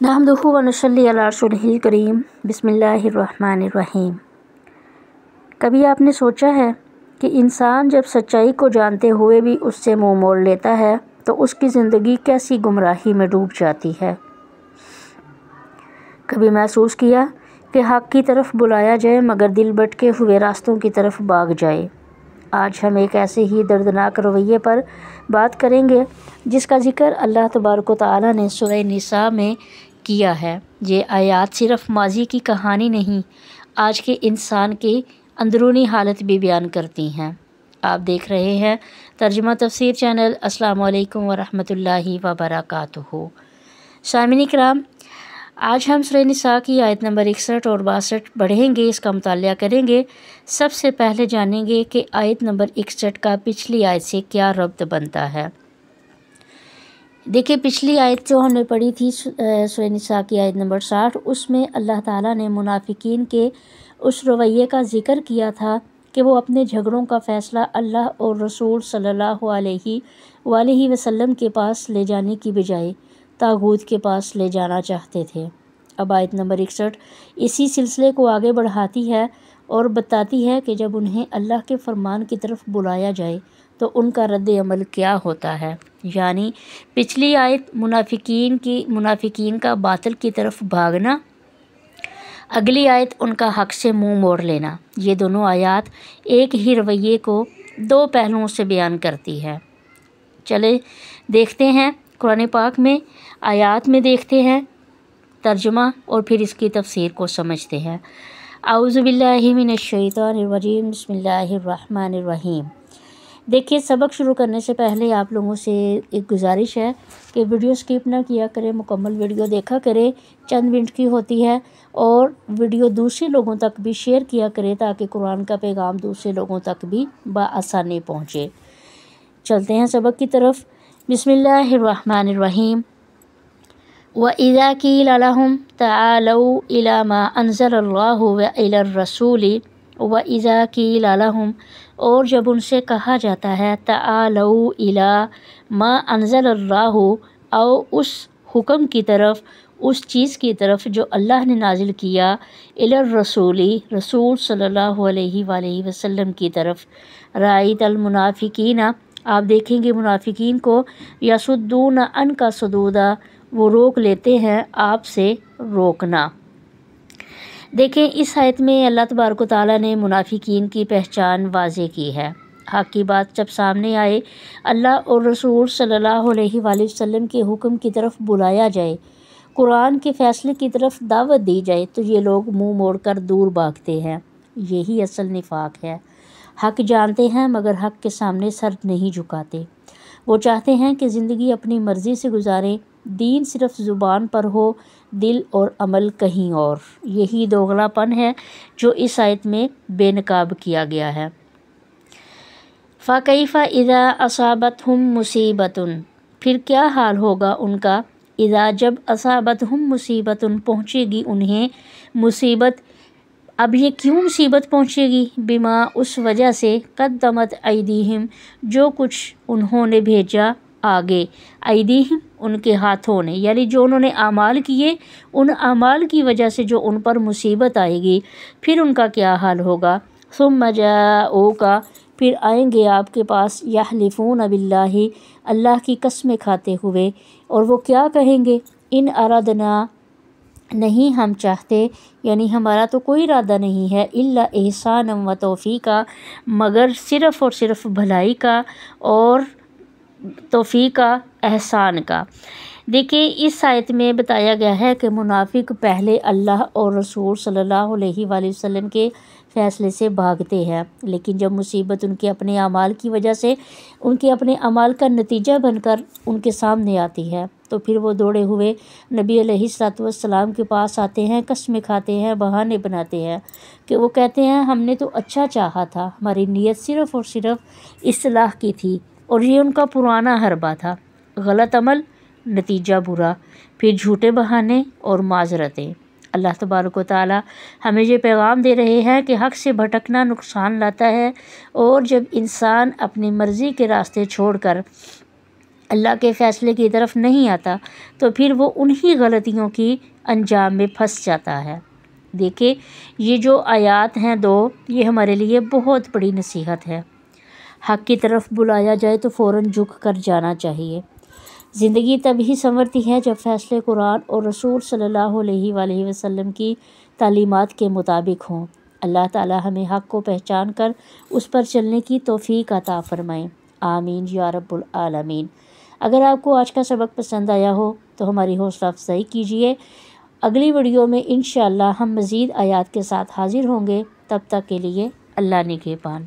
नहमदुहु व नसल्ली अला रसूलिहिल करीम बिस्मिल्लाहिर्रहमानिर्रहीम। कभी आपने सोचा है कि इंसान जब सच्चाई को जानते हुए भी उससे मुंह मोड़ लेता है तो उसकी ज़िंदगी कैसी गुमराही में डूब जाती है। कभी महसूस किया कि हक़ की तरफ बुलाया जाए मगर दिल भटके हुए रास्तों की तरफ भाग जाए। आज हम एक ऐसे ही दर्दनाक रवैये पर बात करेंगे जिसका ज़िक्र अल्लाह तबारक व तआला ने सूरह निसा में किया है। ये आयात सिर्फ़ माजी की कहानी नहीं, आज के इंसान की अंदरूनी हालत भी बयान करती हैं। आप देख रहे हैं तर्जुमा तफसीर चैनल। अस्सलामु अलैकुम व रहमतुल्लाहि व बरकातुहू। सामिन इकराम, आज हम सूरह निसा की आयत नंबर 61 और 62 पढ़ेंगे, इसका मुतालिया करेंगे। सबसे पहले जानेंगे कि आयत नंबर 61 का पिछली आयत से क्या रब्त बनता है। देखिए, पिछली आयत जो हमने पढ़ी थी सूरह निसा की आयत नंबर 60, उसमें अल्लाह ताला ने मुनाफिकीन के उस रवैये का ज़िक्र किया था कि वो अपने झगड़ों का फ़ैसला अल्लाह और रसूल सल्लल्लाहु अलैहि वसल्लम के पास ले जाने की बजाय तागूत के पास ले जाना चाहते थे। अब आयत नंबर 61 इसी सिलसिले को आगे बढ़ाती है और बताती है कि जब उन्हें अल्लाह के फरमान की तरफ बुलाया जाए तो उनका रद्द अमल क्या होता है। यानी पिछली आयत मुनाफिकीन का बातिल की तरफ भागना, अगली आयत उनका हक़ से मुंह मोड़ लेना। ये दोनों आयत एक ही रवैये को दो पहलुओं से बयान करती है। चले देखते हैं कुरान पाक में आयत में, देखते हैं तर्जुमा और फिर इसकी तफसीर को समझते हैं। औज़ु बिल्लाहि मिनश शैतानिर रजीम, बिस्मिल्लाहिर्रहमानिर्रहीम। देखिए, सबक शुरू करने से पहले आप लोगों से एक गुजारिश है कि वीडियो स्किप ना किया करें, मुकम्मल वीडियो देखा करें। चंद मिनट की होती है और वीडियो दूसरे लोगों तक भी शेयर किया करें ताकि कुरान का पैगाम दूसरे लोगों तक भी बआसानी पहुँचे। चलते हैं सबक की तरफ। बिस्मिल्लाहिर्रहमानिर्रहीम। व इज़ा क़ील लहुम तआलऊ इला मा अंज़लल्लाहु व इलर रसूली व इज़ा क़ील लहुम, और जब उनसे कहा जाता है तआलऊ इला मा अंज़लल्लाहु, आओ उस हुक्म की तरफ, उस चीज़ की तरफ जो अल्लाह ने नाजिल किया, इलर रसूली, रसूल सल्लल्लाहु अलैहि वसल्लम की तरफ। राइतल मुनाफिकीना, आप देखेंगे मुनाफिकीन को, यसुद्दून अनका सुदूदा, वो रोक लेते हैं आपसे रोकना। देखें, इस आयत में अल्लाह तबारक व तआला ने मुनाफिकीन की पहचान वाज़े की है। हक़ की बात जब सामने आए, अल्लाह और रसूल सल्लल्लाहु अलैहि वसल्लम के हुक्म की तरफ बुलाया जाए, कुरान के फ़ैसले की तरफ दावत दी जाए तो ये लोग मुंह मोड़कर दूर भागते हैं। यही असल निफाक है। हक़ जानते हैं मगर हक़ के सामने सर नहीं झुकाते। वो चाहते हैं कि ज़िंदगी अपनी मर्ज़ी से गुजारें, दीन सिर्फ़ ज़ुबान पर हो, दिल और अमल कहीं और। यही दोगलापन है जो इस आयत में बेनकाब किया गया है। फ़कैफ़ा इज़ा असाबतहुम मुसीबतुन, फिर क्या हाल होगा उनका, इज़ा जब असाबतहुम मुसीबतुन, पहुँचेगी उन्हें मुसीबत। अब ये क्यों मुसीबत पहुँचेगी, बिमा, उस वजह से, क़द्दमत ऐदीहिम, जो कुछ उन्होंने भेजा आगे, ऐदीहिम, उनके हाथों ने, यानी जो उन्होंने आमाल किए, उन आमाल की वजह से जो उन पर मुसीबत आएगी, फिर उनका क्या हाल होगा। सुम्मा जाऊका, फिर आएंगे आपके पास, यहलिफून बिल्लाहि, अल्लाह की कसमें खाते हुए, और वो क्या कहेंगे, इन अरादना, नहीं हम चाहते, यानी हमारा तो कोई इरादा नहीं है, इल्ला एहसान व तौफ़ीक़ा, मगर सिर्फ़ और सिर्फ भलाई का और तौफ़ीक़ का, एहसान का। देखिए, इस आयत में बताया गया है कि मुनाफिक पहले अल्लाह और रसूल सल्लल्लाहु अलैहि वसल्लम के फ़ैसले से भागते हैं, लेकिन जब मुसीबत उनके अपने अमाल की वजह से, उनके अपने अमाल का नतीजा बनकर उनके सामने आती है, तो फिर वो दौड़े हुए नबी अलैहिस्सलातु वस्सलाम के पास आते हैं, कस्में खाते हैं, बहाने बनाते हैं कि वो कहते हैं हमने तो अच्छा चाहा था, हमारी नीयत सिर्फ़ और सिर्फ इस्लाह की थी, और ये उनका पुराना हरबा था। गलत अमल, नतीजा बुरा, फिर झूठे बहाने और माजरतें। अल्लाह तबारक व तआला हमें ये पैगाम दे रहे हैं कि हक़ से भटकना नुकसान लाता है, और जब इंसान अपनी मर्ज़ी के रास्ते छोड़कर اللہ کے فیصلے کی طرف نہیں آتا تو پھر وہ انہی غلطیوں کی انجام میں پھنس جاتا ہے۔ دیکھیں یہ جو آیات ہیں دو، یہ ہمارے لیے بہت بڑی نصیحت ہے۔ حق کی طرف بلایا جائے تو فوراً جھک کر جانا چاہیے۔ زندگی تب ہی سنورتی ہے جب فیصلے قرآن اور رسول صلی اللہ علیہ وآلہ وسلم کی تعلیمات کے مطابق ہوں۔ اللہ تعالی ہمیں حق کو پہچان کر اس پر چلنے کی توفیق عطا فرمائیں، آمین یا رب العالمین۔ اگر آپ کو آج کا سبق پسند آیا ہو تو ہماری حوصلہ افزائی کیجیے۔ اگلی ویڈیو میں انشاءاللہ ہم مزید آیات کے ساتھ حاضر ہوں گے، تب تک کے لیے اللہ نگہبان۔